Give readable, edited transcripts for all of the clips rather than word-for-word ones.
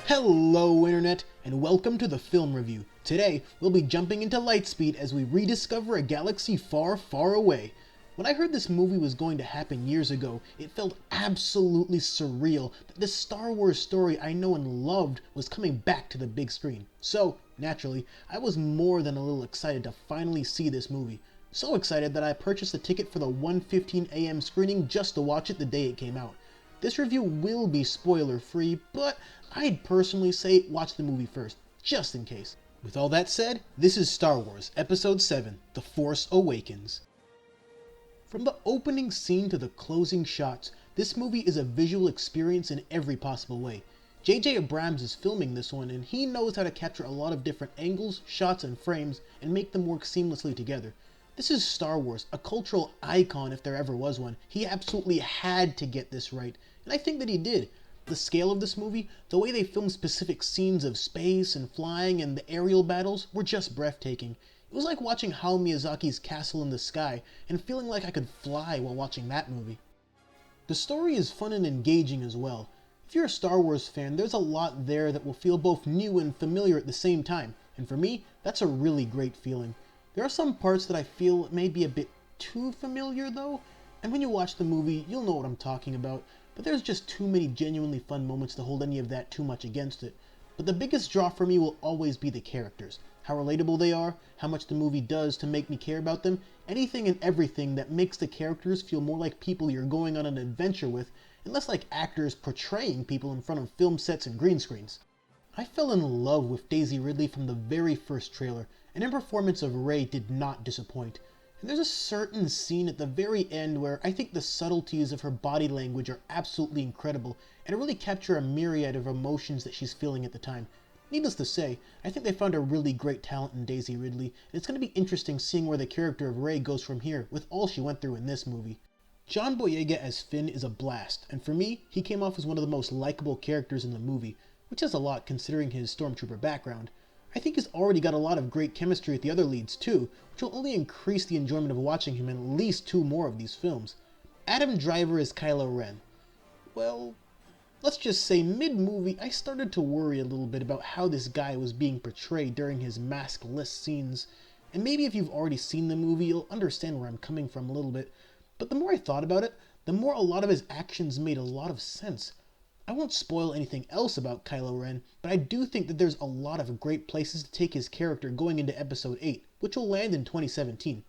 Hello Internet, and welcome to the film review. Today, we'll be jumping into lightspeed as we rediscover a galaxy far, far away. When I heard this movie was going to happen years ago, it felt absolutely surreal that this Star Wars story I know and loved was coming back to the big screen. So, naturally, I was more than a little excited to finally see this movie. So excited that I purchased a ticket for the 1:15 a.m. screening just to watch it the day it came out. This review will be spoiler free, but I'd personally say watch the movie first, just in case. With all that said, this is Star Wars Episode VII, The Force Awakens. From the opening scene to the closing shots, this movie is a visual experience in every possible way. J.J. Abrams is filming this one, and he knows how to capture a lot of different angles, shots, and frames, and make them work seamlessly together. This is Star Wars, a cultural icon if there ever was one. He absolutely had to get this right, and I think that he did. The scale of this movie, the way they filmed specific scenes of space and flying and the aerial battles were just breathtaking. It was like watching Hayao Miyazaki's Castle in the Sky and feeling like I could fly while watching that movie. The story is fun and engaging as well. If you're a Star Wars fan, there's a lot there that will feel both new and familiar at the same time, and for me, that's a really great feeling. There are some parts that I feel may be a bit too familiar though, and when you watch the movie, you'll know what I'm talking about, but there's just too many genuinely fun moments to hold any of that too much against it. But the biggest draw for me will always be the characters. How relatable they are, how much the movie does to make me care about them, anything and everything that makes the characters feel more like people you're going on an adventure with, and less like actors portraying people in front of film sets and green screens. I fell in love with Daisy Ridley from the very first trailer, and her performance of Rey did not disappoint. And there's a certain scene at the very end where I think the subtleties of her body language are absolutely incredible, and really capture a myriad of emotions that she's feeling at the time. Needless to say, I think they found a really great talent in Daisy Ridley, and it's going to be interesting seeing where the character of Rey goes from here with all she went through in this movie. John Boyega as Finn is a blast, and for me, he came off as one of the most likable characters in the movie, which is a lot considering his stormtrooper background. I think he's already got a lot of great chemistry with the other leads too, which will only increase the enjoyment of watching him in at least 2 more of these films. Adam Driver as Kylo Ren. Well, let's just say mid-movie I started to worry a little bit about how this guy was being portrayed during his maskless scenes, and maybe if you've already seen the movie you'll understand where I'm coming from a little bit, but the more I thought about it, the more a lot of his actions made a lot of sense. I won't spoil anything else about Kylo Ren, but I do think that there's a lot of great places to take his character going into Episode VIII, which will land in 2017.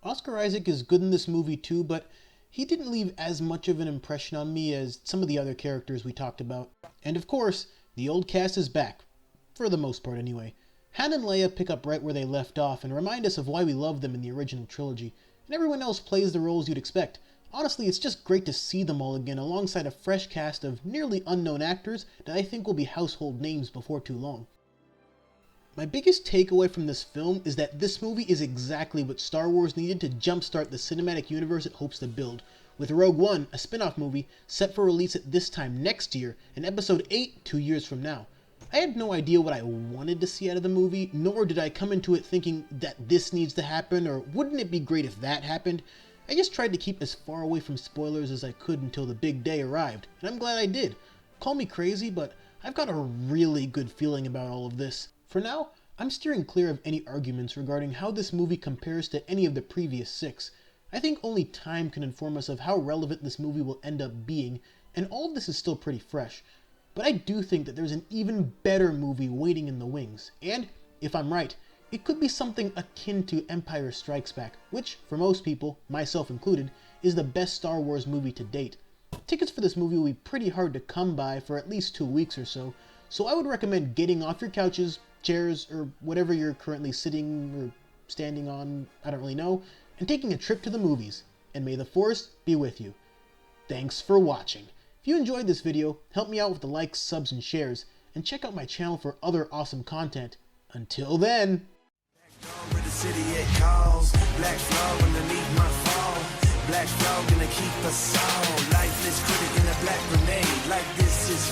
Oscar Isaac is good in this movie too, but he didn't leave as much of an impression on me as some of the other characters we talked about. And of course, the old cast is back, for the most part anyway. Han and Leia pick up right where they left off and remind us of why we loved them in the original trilogy, and everyone else plays the roles you'd expect. Honestly, it's just great to see them all again alongside a fresh cast of nearly unknown actors that I think will be household names before too long. My biggest takeaway from this film is that this movie is exactly what Star Wars needed to jumpstart the cinematic universe it hopes to build, with Rogue One, a spin-off movie, set for release at this time next year, and Episode VIII 2 years from now. I had no idea what I wanted to see out of the movie, nor did I come into it thinking that this needs to happen, or wouldn't it be great if that happened. I just tried to keep as far away from spoilers as I could until the big day arrived, and I'm glad I did. Call me crazy, but I've got a really good feeling about all of this. For now, I'm steering clear of any arguments regarding how this movie compares to any of the previous 6. I think only time can inform us of how relevant this movie will end up being, and all of this is still pretty fresh. But I do think that there's an even better movie waiting in the wings, and, if I'm right, it could be something akin to Empire Strikes Back, which, for most people, myself included, is the best Star Wars movie to date. Tickets for this movie will be pretty hard to come by for at least 2 weeks or so I would recommend getting off your couches, chairs, or whatever you're currently sitting or standing on, I don't really know, and taking a trip to the movies. And may the Force be with you. Thanks for watching. If you enjoyed this video, help me out with the likes, subs, and shares, and check out my channel for other awesome content. Until then! Where the city it calls, black flag underneath my fall, black flag gonna keep us all, lifeless critic in a black grenade, like this is